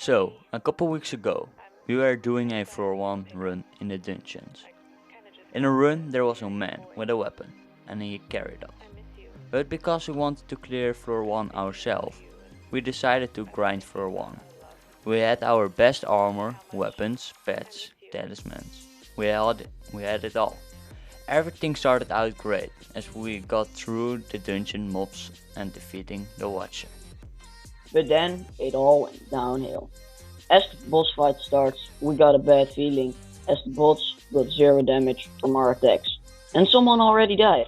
So, a couple weeks ago, we were doing a floor 1 run in the dungeons. In a run there was a man with a weapon, and he carried us. But because we wanted to clear floor 1 ourselves, we decided to grind floor 1. We had our best armor, weapons, pets, talismans. We had it all. Everything started out great as we got through the dungeon mobs and defeating the Watcher. But then it all went downhill. As the boss fight starts, we got a bad feeling as the bots got zero damage from our attacks. And someone already died.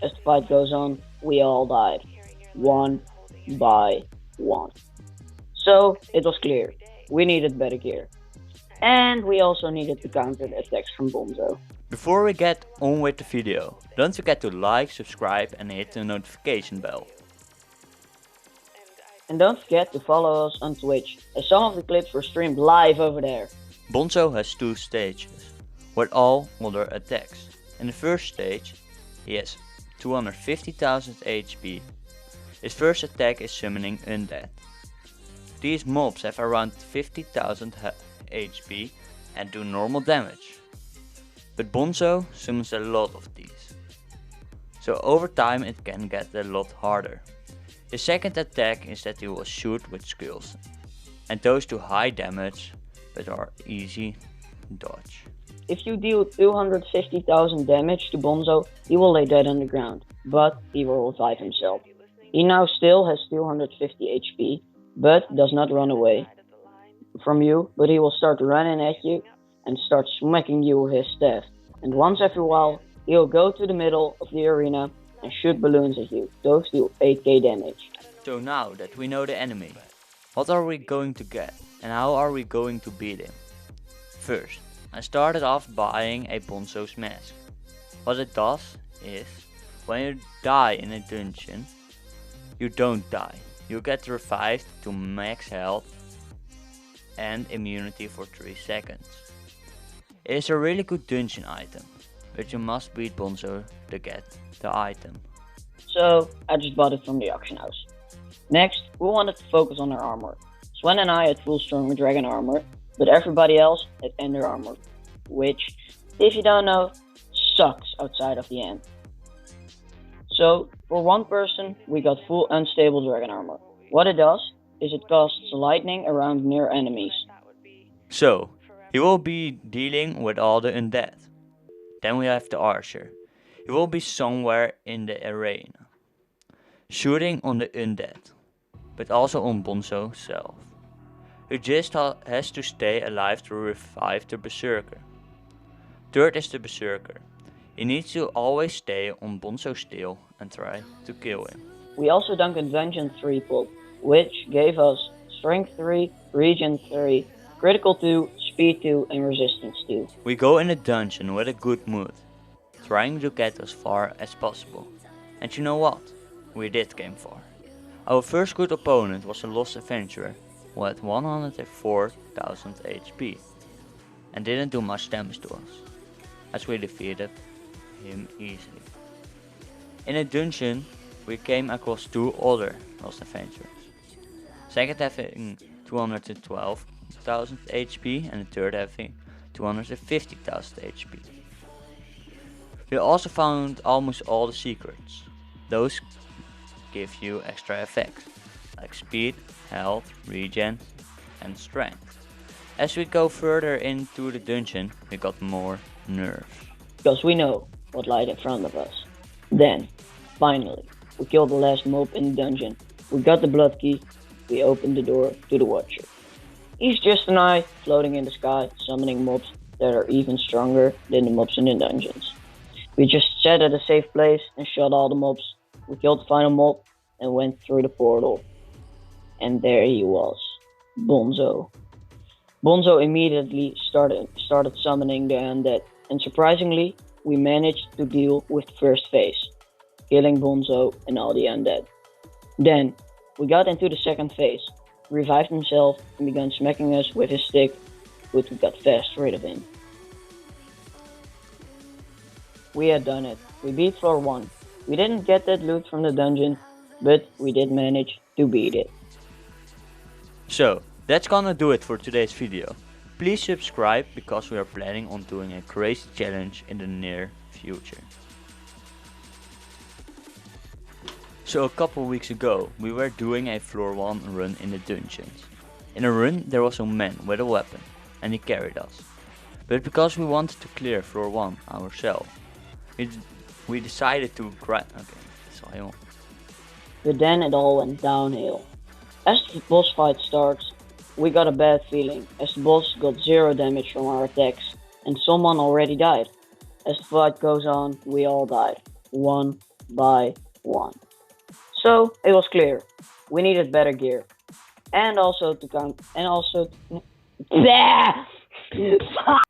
As the fight goes on, we all died. One by one. So it was clear. We needed better gear. And we also needed to counter the attacks from Bonzo. Before we get on with the video, don't forget to like, subscribe and hit the notification bell. And don't forget to follow us on Twitch, as some of the clips were streamed live over there. Bonzo has 2 stages, with all other attacks. In the first stage, he has 250,000 HP. His first attack is summoning undead. These mobs have around 50,000 HP and do normal damage. But Bonzo summons a lot of these. So over time it can get a lot harder. His second attack is that he will shoot with skills, and those do high damage but are easy dodge. If you deal 250,000 damage to Bonzo, he will lay dead on the ground, but he will revive himself. He now still has 250 HP, but does not run away from you, but he will start running at you and start smacking you with his staff. And once every while, he'll go to the middle of the arena and shoot balloons at you. Those do 8k damage. So now that we know the enemy, what are we going to get and how are we going to beat him? First, I started off buying a Bonzo's mask. What it does is, when you die in a dungeon, you don't die. You get revived to max health and immunity for 3 seconds. It is a really good dungeon item, but you must beat Bonzo to get the item. So I just bought it from the auction house. Next, we wanted to focus on our armor. Sven and I had full strong dragon armor, but everybody else had ender armor, which, if you don't know, sucks outside of the end. So, for one person, we got full unstable dragon armor. What it does is it casts lightning around near enemies. So, he will be dealing with all the undead. Then we have the archer. He will be somewhere in the arena, shooting on the undead, but also on Bonzo self. He just has to stay alive to revive the berserker. Third is the berserker. He needs to always stay on Bonzo's tail and try to kill him. We also dunked in Dungeon 3 pop, which gave us Strength 3, Regen 3, Critical 2, Speed 2 and Resistance 2. We go in a dungeon with a good mood, trying to get as far as possible. And you know what? We did game far. Our first good opponent was a lost adventurer who had 104,000 HP and didn't do much damage to us, as we defeated him easily. In a dungeon we came across 2 other lost adventurers. Second having 212,000 HP and the third having 250,000 HP. We also found almost all the secrets. Those give you extra effects, like speed, health, regen and strength. As we go further into the dungeon, we got more nerfs. Because we know what lies in front of us. Then, finally, we killed the last mob in the dungeon. We got the blood key, we opened the door to the Watcher. He's just an eye floating in the sky, summoning mobs that are even stronger than the mobs in the dungeons. We just sat at a safe place and shot all the mobs. We killed the final mob and went through the portal. And there he was, Bonzo. Bonzo immediately started summoning the undead, and surprisingly, we managed to deal with the first phase, killing Bonzo and all the undead. Then, we got into the second phase, revived himself and began smacking us with his stick, but we got fast rid of him. We had done it. We beat floor 1. We didn't get that loot from the dungeon, but we did manage to beat it. So, That's gonna do it for today's video. Please subscribe because we are planning on doing a crazy challenge in the near future. So a couple weeks ago we were doing a floor 1 run in the dungeons. In a run there was a man with a weapon and he carried us. But because we wanted to clear floor 1 ourselves, we decided to grind. Okay, so But then it all went downhill. As the boss fight starts, we got a bad feeling as the boss got 0 damage from our attacks and someone already died. As the fight goes on, we all died, one by one. So it was clear, we needed better gear. And also to count, and also